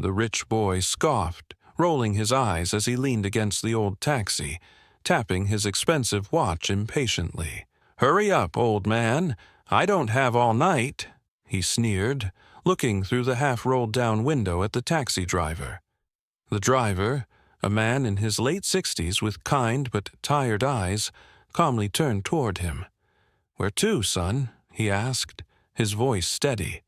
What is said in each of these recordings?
The rich boy scoffed, rolling his eyes as he leaned against the old taxi, tapping his expensive watch impatiently. "Hurry up, old man. I don't have all night," he sneered, looking through the half-rolled-down window at the taxi driver. The driver, a man in his late 60s with kind but tired eyes, calmly turned toward him. "Where to, son?" he asked, his voice steady.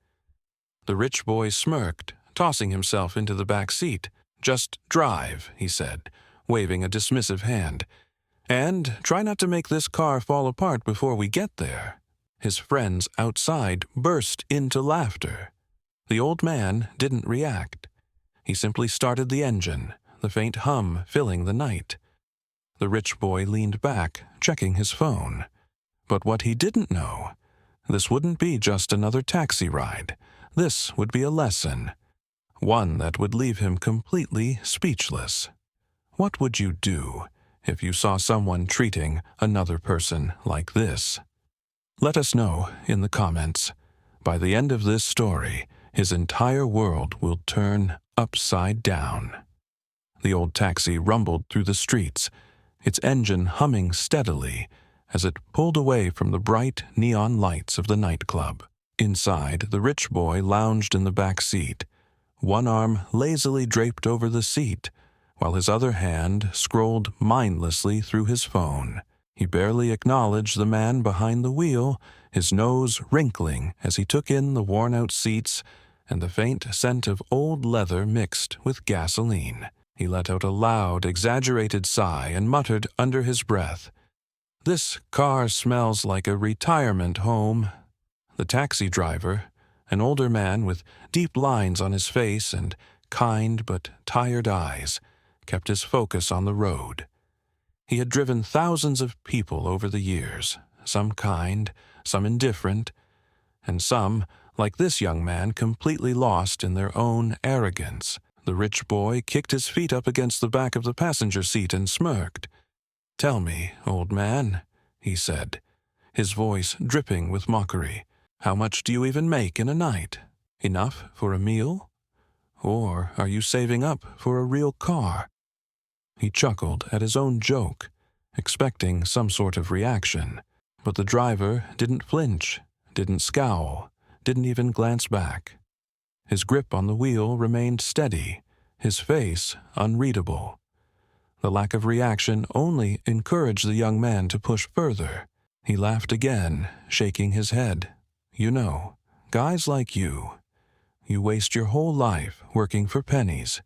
The rich boy smirked, tossing himself into the back seat. "Just drive," he said, waving a dismissive hand. "And try not to make this car fall apart before we get there." His friends outside burst into laughter. The old man didn't react. He simply started the engine, the faint hum filling the night. The rich boy leaned back, checking his phone. But what he didn't know, this wouldn't be just another taxi ride. This would be a lesson, one that would leave him completely speechless. What would you do if you saw someone treating another person like this? Let us know in the comments. By the end of this story, his entire world will turn upside down. The old taxi rumbled through the streets, its engine humming steadily as it pulled away from the bright neon lights of the nightclub. Inside, the rich boy lounged in the back seat, one arm lazily draped over the seat, while his other hand scrolled mindlessly through his phone. He barely acknowledged the man behind the wheel, his nose wrinkling as he took in the worn-out seats and the faint scent of old leather mixed with gasoline. He let out a loud, exaggerated sigh and muttered under his breath, "This car smells like a retirement home." The taxi driver, an older man with deep lines on his face and kind but tired eyes, kept his focus on the road. He had driven thousands of people over the years, some kind, some indifferent, and some, like this young man, completely lost in their own arrogance. The rich boy kicked his feet up against the back of the passenger seat and smirked. "Tell me, old man," he said, his voice dripping with mockery, "how much do you even make in a night? Enough for a meal? Or are you saving up for a real car?" He chuckled at his own joke, expecting some sort of reaction, but the driver didn't flinch, didn't scowl, didn't even glance back. His grip on the wheel remained steady, his face unreadable. The lack of reaction only encouraged the young man to push further. He laughed again, shaking his head. "You know, guys like you waste your whole life working for pennies.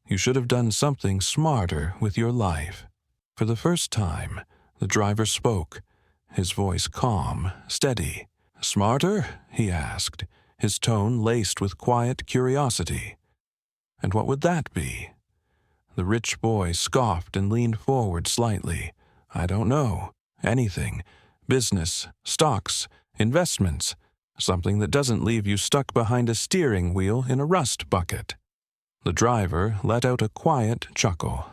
You should have done something smarter with your life." For the first time, the driver spoke, his voice calm, steady. "Smarter?" he asked, his tone laced with quiet curiosity. "And what would that be?" The rich boy scoffed and leaned forward slightly. "I don't know. Anything. Business, stocks, investments. Something that doesn't leave you stuck behind a steering wheel in a rust bucket." The driver let out a quiet chuckle.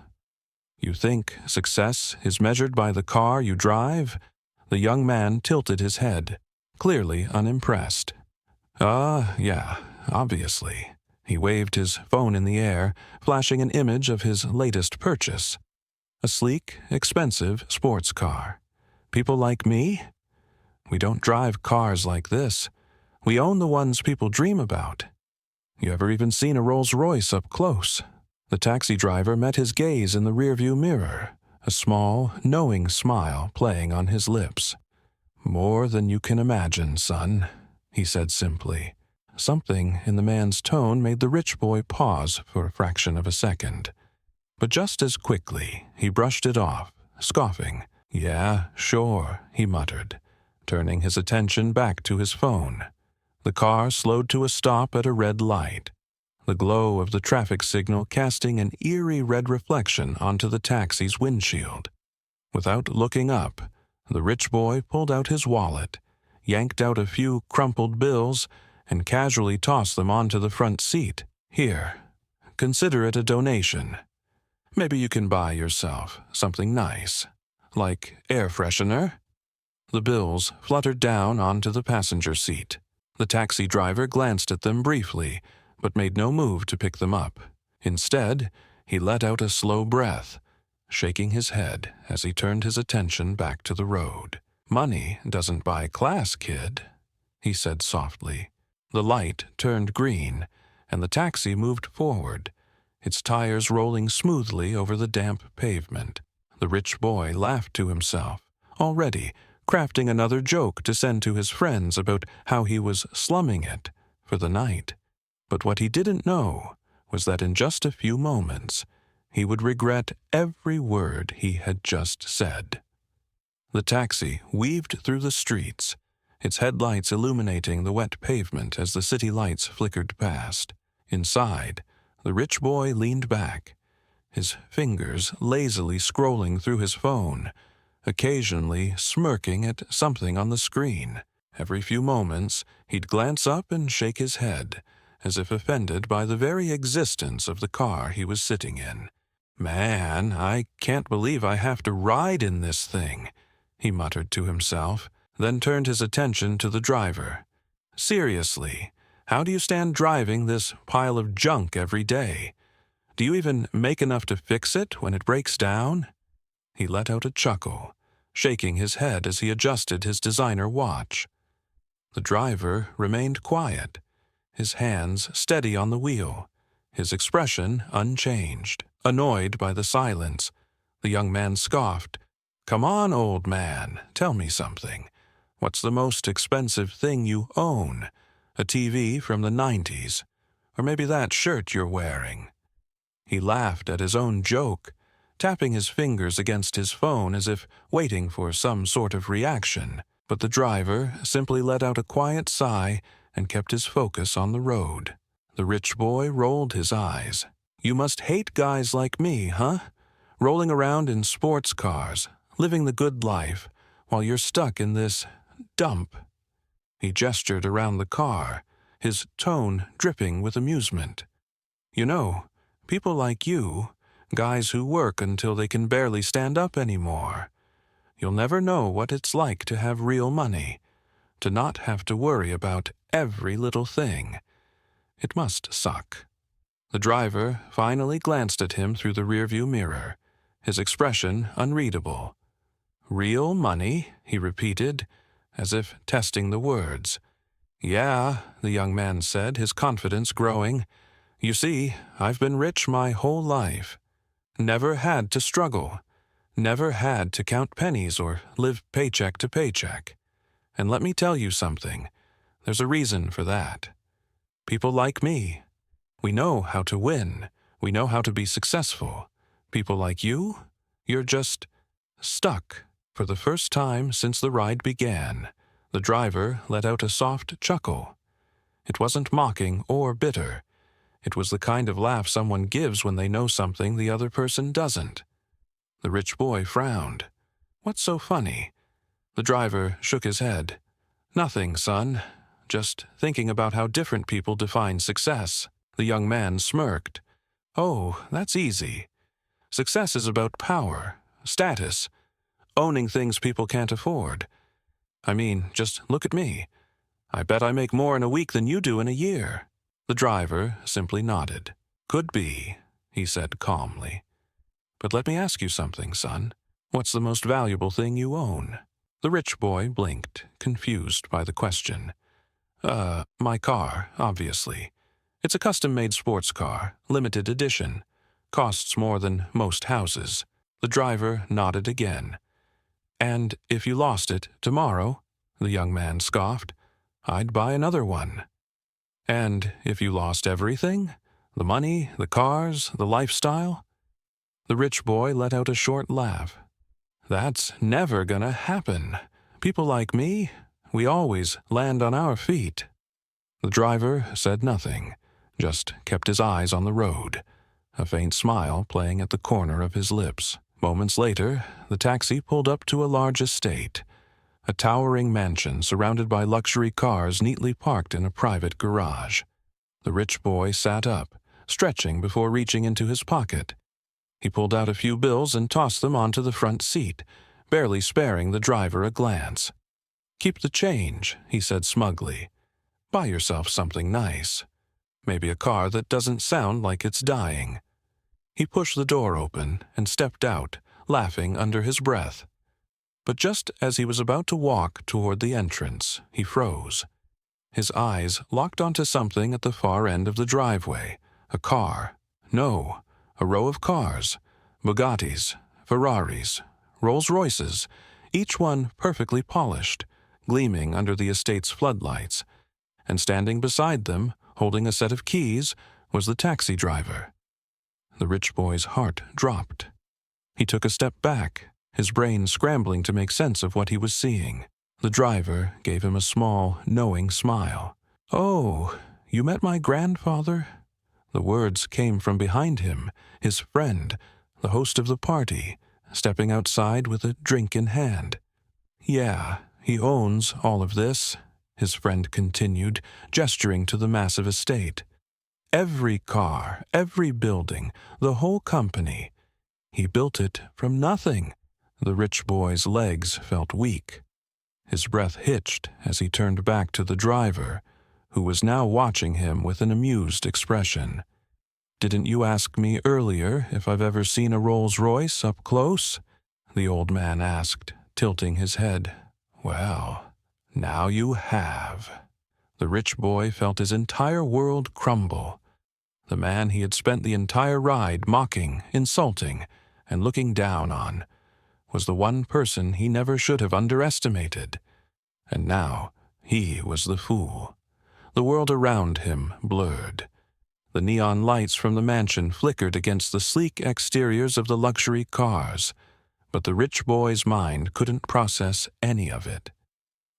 "You think success is measured by the car you drive?" The young man tilted his head, clearly unimpressed. Yeah, obviously." He waved his phone in the air, flashing an image of his latest purchase. A sleek, expensive sports car. "People like me? We don't drive cars like this. We own the ones people dream about. You ever even seen a Rolls-Royce up close?" The taxi driver met his gaze in the rearview mirror, a small, knowing smile playing on his lips. "More than you can imagine, son," he said simply. Something in the man's tone made the rich boy pause for a fraction of a second. But just as quickly, he brushed it off, scoffing. "Yeah, sure," he muttered, turning his attention back to his phone. The car slowed to a stop at a red light, the glow of the traffic signal casting an eerie red reflection onto the taxi's windshield. Without looking up, the rich boy pulled out his wallet, yanked out a few crumpled bills, and casually tossed them onto the front seat. "Here, consider it a donation. Maybe you can buy yourself something nice, like air freshener." The bills fluttered down onto the passenger seat. The taxi driver glanced at them briefly, but made no move to pick them up. Instead, he let out a slow breath, shaking his head as he turned his attention back to the road. "Money doesn't buy class, kid," he said softly. The light turned green, and the taxi moved forward, its tires rolling smoothly over the damp pavement. The rich boy laughed to himself, already crafting another joke to send to his friends about how he was slumming it for the night. But what he didn't know was that in just a few moments, he would regret every word he had just said. The taxi weaved through the streets, its headlights illuminating the wet pavement as the city lights flickered past. Inside, the rich boy leaned back, his fingers lazily scrolling through his phone, occasionally smirking at something on the screen. Every few moments, he'd glance up and shake his head, as if offended by the very existence of the car he was sitting in. "Man, I can't believe I have to ride in this thing," he muttered to himself, then turned his attention to the driver. "Seriously, how do you stand driving this pile of junk every day? Do you even make enough to fix it when it breaks down?" He let out a chuckle, shaking his head as he adjusted his designer watch. The driver remained quiet, his hands steady on the wheel, his expression unchanged. Annoyed by the silence, the young man scoffed. "Come on, old man, tell me something. What's the most expensive thing you own? A TV from the 90s? Or maybe that shirt you're wearing?" He laughed at his own joke, tapping his fingers against his phone as if waiting for some sort of reaction. But the driver simply let out a quiet sigh and kept his focus on the road. The rich boy rolled his eyes. "You must hate guys like me, huh? Rolling around in sports cars, living the good life, while you're stuck in this dump." He gestured around the car, his tone dripping with amusement. "You know, people like you, guys who work until they can barely stand up anymore, you'll never know what it's like to have real money, to not have to worry about every little thing. It must suck." The driver finally glanced at him through the rearview mirror, his expression unreadable. "Real money?" he repeated, as if testing the words. "Yeah," the young man said, his confidence growing. "You see, I've been rich my whole life. Never had to struggle. Never had to count pennies or live paycheck to paycheck. And let me tell you something. There's a reason for that. People like me, we know how to win. We know how to be successful. People like you, you're just stuck." For the first time since the ride began, the driver let out a soft chuckle. It wasn't mocking or bitter. It was the kind of laugh someone gives when they know something the other person doesn't. The rich boy frowned. "What's so funny?" The driver shook his head. "Nothing, son. Just thinking about how different people define success." The young man smirked. "Oh, that's easy. Success is about power, status, owning things people can't afford. I mean, just look at me. I bet I make more in a week than you do in a year." The driver simply nodded. "Could be," he said calmly. "But let me ask you something, son. What's the most valuable thing you own?" The rich boy blinked, confused by the question. My car, obviously. It's a custom-made sports car, limited edition. Costs more than most houses." The driver nodded again. "And if you lost it tomorrow," the young man scoffed, "I'd buy another one." "And if you lost everything? The money, the cars, the lifestyle?" The rich boy let out a short laugh. "That's never gonna happen. People like me, we always land on our feet." The driver said nothing, just kept his eyes on the road, a faint smile playing at the corner of his lips. Moments later, the taxi pulled up to a large estate, a towering mansion surrounded by luxury cars neatly parked in a private garage. The rich boy sat up, stretching before reaching into his pocket. He pulled out a few bills and tossed them onto the front seat, barely sparing the driver a glance. "Keep the change," he said smugly. "Buy yourself something nice. Maybe a car that doesn't sound like it's dying. He pushed the door open and stepped out, laughing under his breath. But just as he was about to walk toward the entrance, he froze. His eyes locked onto something at the far end of the driveway. A car. No, a row of cars. Bugattis, Ferraris, Rolls-Royces, each one perfectly polished, gleaming under the estate's floodlights. And standing beside them, holding a set of keys, was the taxi driver. The rich boy's heart dropped. He took a step back, his brain scrambling to make sense of what he was seeing. The driver gave him a small, knowing smile. "Oh, you met my grandfather?" The words came from behind him, his friend, the host of the party, stepping outside with a drink in hand. "Yeah, he owns all of this," his friend continued, gesturing to the massive estate. "Every car, every building, the whole company. He built it from nothing." The rich boy's legs felt weak. His breath hitched as he turned back to the driver, who was now watching him with an amused expression. "Didn't you ask me earlier if I've ever seen a Rolls-Royce up close?" the old man asked, tilting his head. "Well, now you have." The rich boy felt his entire world crumble. The man he had spent the entire ride mocking, insulting, and looking down on was the one person he never should have underestimated. And now he was the fool. The world around him blurred. The neon lights from the mansion flickered against the sleek exteriors of the luxury cars, but the rich boy's mind couldn't process any of it.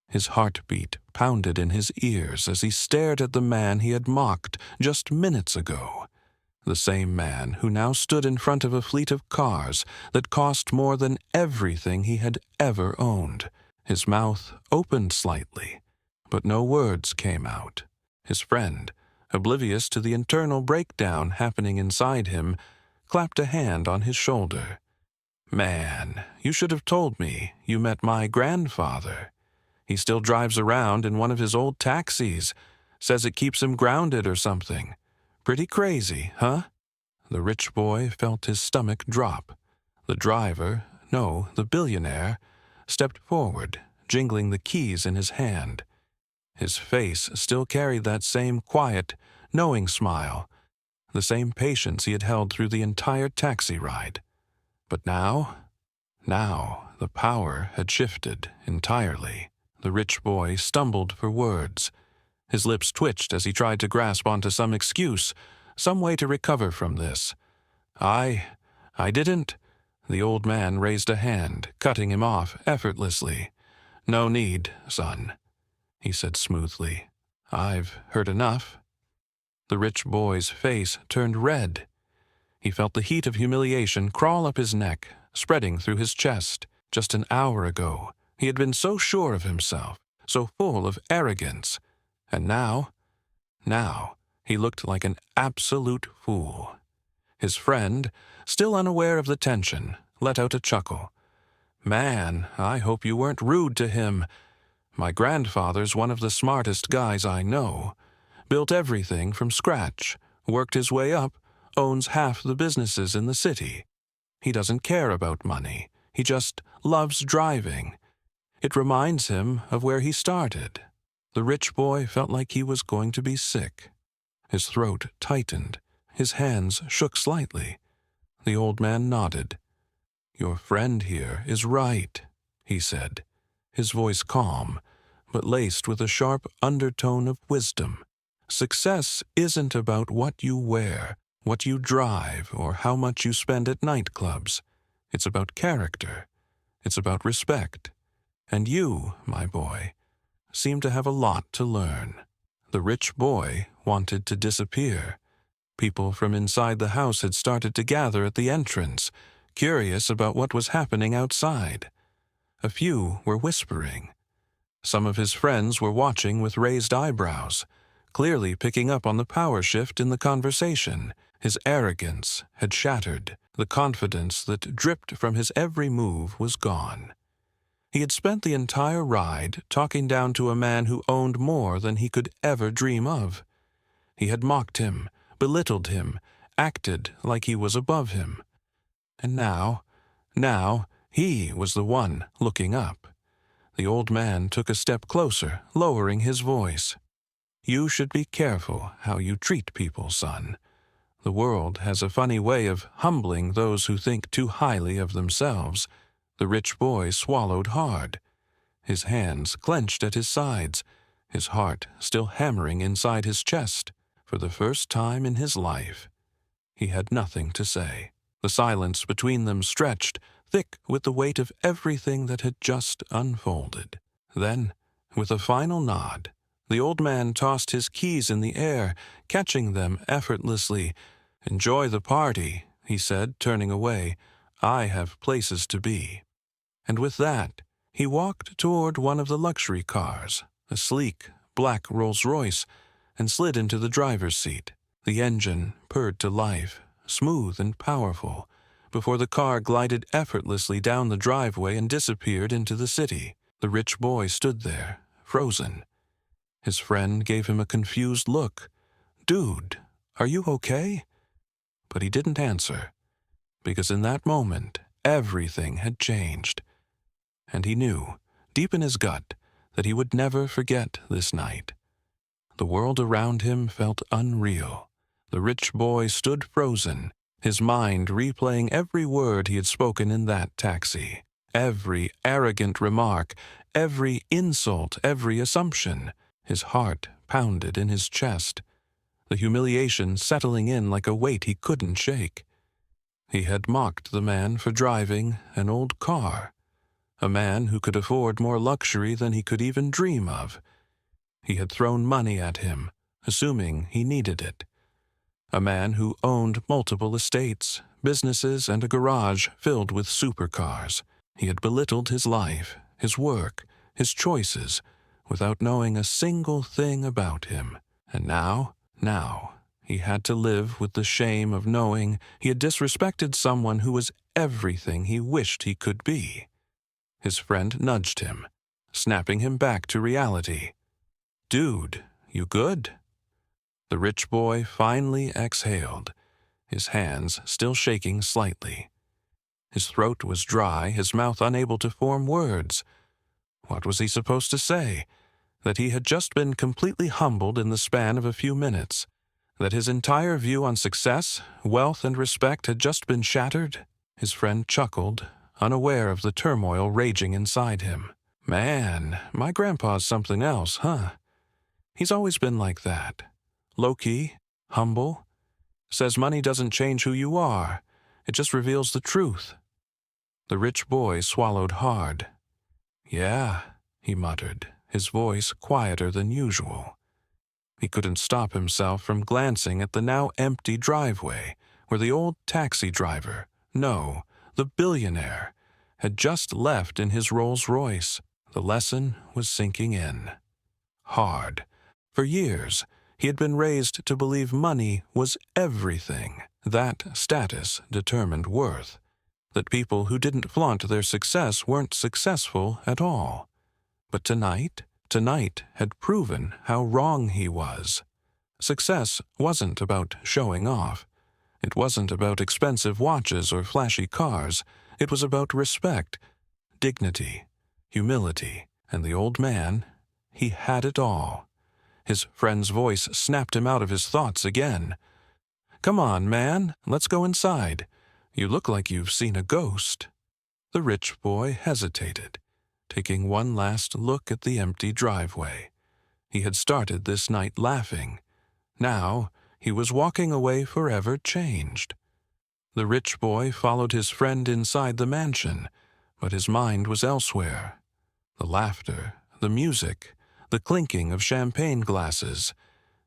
His heartbeat pounded in his ears as he stared at the man he had mocked just minutes ago. The same man who now stood in front of a fleet of cars that cost more than everything he had ever owned. His mouth opened slightly, but no words came out. His friend, oblivious to the internal breakdown happening inside him, clapped a hand on his shoulder. "Man, you should have told me you met my grandfather. He still drives around in one of his old taxis, says it keeps him grounded or something. Pretty crazy, huh?" The rich boy felt his stomach drop. The driver, no, the billionaire, stepped forward, jingling the keys in his hand. His face still carried that same quiet, knowing smile, the same patience he had held through the entire taxi ride. But now the power had shifted entirely. The rich boy stumbled for words. His lips twitched as he tried to grasp onto some excuse, some way to recover from this. I didn't." The old man raised a hand, cutting him off effortlessly. "No need, son," he said smoothly. "I've heard enough." The rich boy's face turned red. He felt the heat of humiliation crawl up his neck, spreading through his chest. Just an hour ago, he had been so sure of himself, so full of arrogance. And now he looked like an absolute fool. His friend, still unaware of the tension, let out a chuckle. "Man, I hope you weren't rude to him. My grandfather's one of the smartest guys I know. Built everything from scratch, worked his way up, owns half the businesses in the city. He doesn't care about money. He just loves driving. It reminds him of where he started." The rich boy felt like he was going to be sick. His throat tightened. His hands shook slightly. The old man nodded. "Your friend here is right," he said, his voice calm, but laced with a sharp undertone of wisdom. "Success isn't about what you wear, what you drive, or how much you spend at nightclubs. It's about character. It's about respect. And you, my boy, seem to have a lot to learn." The rich boy wanted to disappear. People from inside the house had started to gather at the entrance, curious about what was happening outside. A few were whispering. Some of his friends were watching with raised eyebrows, clearly picking up on the power shift in the conversation. His arrogance had shattered. The confidence that dripped from his every move was gone. He had spent the entire ride talking down to a man who owned more than he could ever dream of. He had mocked him, belittled him, acted like he was above him. And now, he was the one looking up. The old man took a step closer, lowering his voice. "You should be careful how you treat people, son. The world has a funny way of humbling those who think too highly of themselves." The rich boy swallowed hard. His hands clenched at his sides, his heart still hammering inside his chest. For the first time in his life, he had nothing to say. The silence between them stretched, thick with the weight of everything that had just unfolded. Then, with a final nod, the old man tossed his keys in the air, catching them effortlessly. "Enjoy the party," he said, turning away. "I have places to be." And with that, he walked toward one of the luxury cars, a sleek, black Rolls-Royce, and slid into the driver's seat. The engine purred to life, smooth and powerful, before the car glided effortlessly down the driveway and disappeared into the city. The rich boy stood there, frozen. His friend gave him a confused look. "Dude, are you okay?" But he didn't answer, because in that moment, everything had changed. And he knew, deep in his gut, that he would never forget this night. The world around him felt unreal. The rich boy stood frozen, his mind replaying every word he had spoken in that taxi, every arrogant remark, every insult, every assumption. His heart pounded in his chest, the humiliation settling in like a weight he couldn't shake. He had mocked the man for driving an old car, a man who could afford more luxury than he could even dream of. He had thrown money at him, assuming he needed it. A man who owned multiple estates, businesses, and a garage filled with supercars. He had belittled his life, his work, his choices, without knowing a single thing about him. And now, he had to live with the shame of knowing he had disrespected someone who was everything he wished he could be. His friend nudged him, snapping him back to reality. "Dude, you good?" The rich boy finally exhaled, his hands still shaking slightly. His throat was dry, his mouth unable to form words. What was he supposed to say? That he had just been completely humbled in the span of a few minutes? That his entire view on success, wealth, and respect had just been shattered? His friend chuckled, unaware of the turmoil raging inside him. "Man, my grandpa's something else, huh? He's always been like that. Low-key, humble. Says money doesn't change who you are. It just reveals the truth." The rich boy swallowed hard. "Yeah," he muttered, his voice quieter than usual. He couldn't stop himself from glancing at the now empty driveway, where the old taxi driver, no, the billionaire, had just left in his Rolls-Royce. The lesson was sinking in. Hard. For years, he had been raised to believe money was everything. That status determined worth. That people who didn't flaunt their success weren't successful at all. But tonight had proven how wrong he was. Success wasn't about showing off. It wasn't about expensive watches or flashy cars. It was about respect, dignity, humility, and the old man, he had it all. His friend's voice snapped him out of his thoughts again. "Come on, man, let's go inside. You look like you've seen a ghost." The rich boy hesitated, taking one last look at the empty driveway. He had started this night laughing. Now he was walking away forever changed. The rich boy followed his friend inside the mansion, but his mind was elsewhere. The laughter, the music, the clinking of champagne glasses,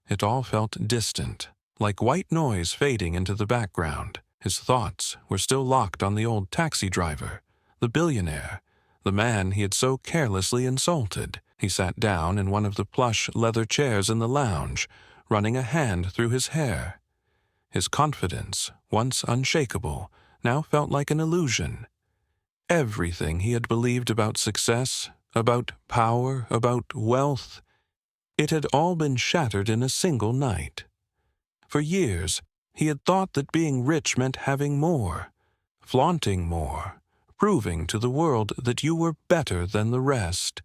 it all felt distant, like white noise fading into the background. His thoughts were still locked on the old taxi driver, the billionaire, the man he had so carelessly insulted. He sat down in one of the plush leather chairs in the lounge, running a hand through his hair. His confidence, once unshakable, now felt like an illusion. Everything he had believed about success, about power, about wealth, it had all been shattered in a single night. For years, he had thought that being rich meant having more, flaunting more, proving to the world that you were better than the rest.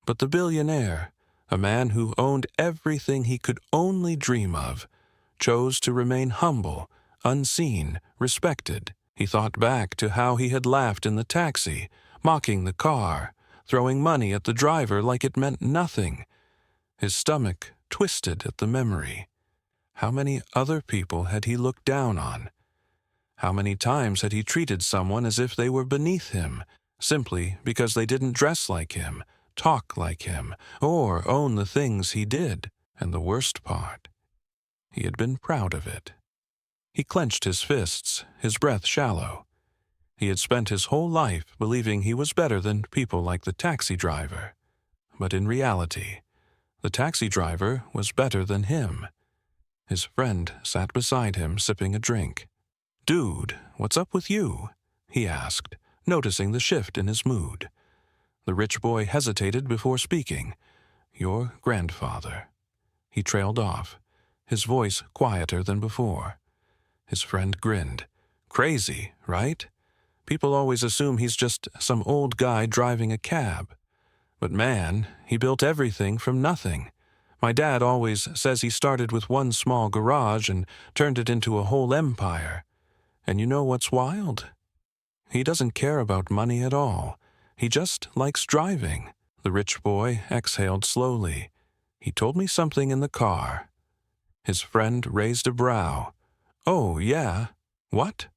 But the billionaire, a man who owned everything he could only dream of, chose to remain humble, unseen, respected. He thought back to how he had laughed in the taxi, mocking the car, throwing money at the driver like it meant nothing. His stomach twisted at the memory. How many other people had he looked down on? How many times had he treated someone as if they were beneath him, simply because they didn't dress like him, talk like him, or own the things he did? And the worst part, he had been proud of it. He clenched his fists, his breath shallow. He had spent his whole life believing he was better than people like the taxi driver. But in reality, the taxi driver was better than him. His friend sat beside him sipping a drink. "Dude, what's up with you?" he asked, noticing the shift in his mood. The rich boy hesitated before speaking. "Your grandfather." He trailed off, his voice quieter than before. His friend grinned. "Crazy, right? People always assume he's just some old guy driving a cab. But man, he built everything from nothing. My dad always says he started with one small garage and turned it into a whole empire. And you know what's wild? He doesn't care about money at all. He just likes driving." The rich boy exhaled slowly. "He told me something in the car." His friend raised a brow. "Oh, yeah? What?"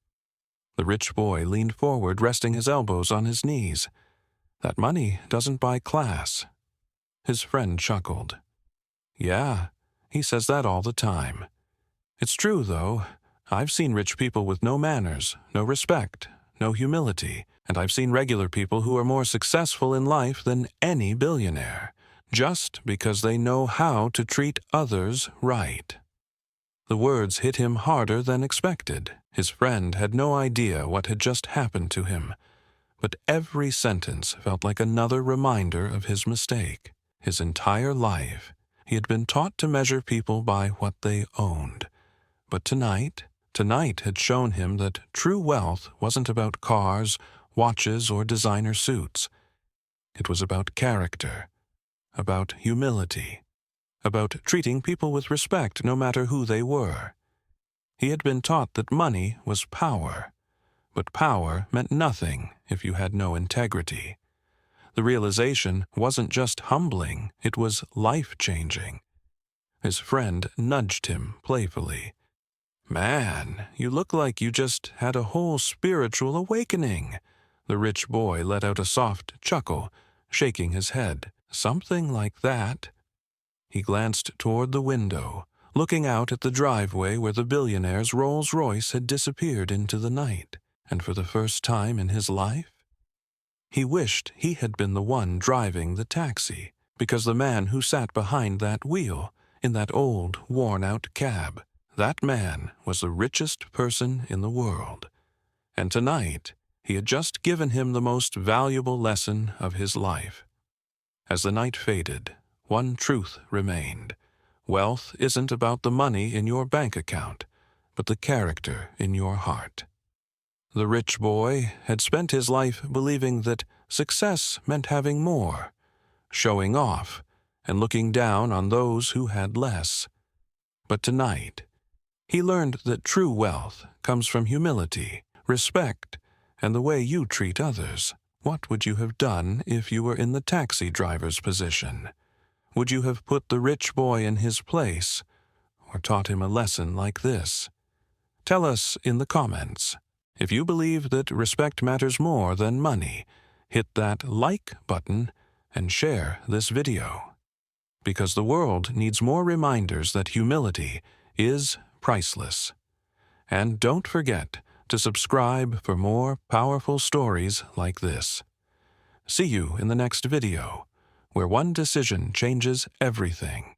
The rich boy leaned forward, resting his elbows on his knees. "That money doesn't buy class." His friend chuckled. "Yeah, he says that all the time. It's true, though. I've seen rich people with no manners, no respect, no humility, and I've seen regular people who are more successful in life than any billionaire, just because they know how to treat others right." The words hit him harder than expected. His friend had no idea what had just happened to him, but every sentence felt like another reminder of his mistake. His entire life, he had been taught to measure people by what they owned. But tonight had shown him that true wealth wasn't about cars, watches, or designer suits. It was about character, about humility, about treating people with respect no matter who they were. He had been taught that money was power, but power meant nothing if you had no integrity. The realization wasn't just humbling, it was life-changing. His friend nudged him playfully. "Man, you look like you just had a whole spiritual awakening." The rich boy let out a soft chuckle, shaking his head. "Something like that." He glanced toward the window, looking out at the driveway where the billionaire's Rolls-Royce had disappeared into the night. And for the first time in his life, he wished he had been the one driving the taxi, because the man who sat behind that wheel, in that old, worn-out cab, that man was the richest person in the world. And tonight, he had just given him the most valuable lesson of his life. As the night faded, one truth remained. Wealth isn't about the money in your bank account, but the character in your heart. The rich boy had spent his life believing that success meant having more, showing off, and looking down on those who had less. But tonight, he learned that true wealth comes from humility, respect, and the way you treat others. What would you have done if you were in the taxi driver's position? Would you have put the rich boy in his place, or taught him a lesson like this? Tell us in the comments. If you believe that respect matters more than money, hit that like button and share this video. Because the world needs more reminders that humility is priceless. And don't forget to subscribe for more powerful stories like this. See you in the next video, where one decision changes everything.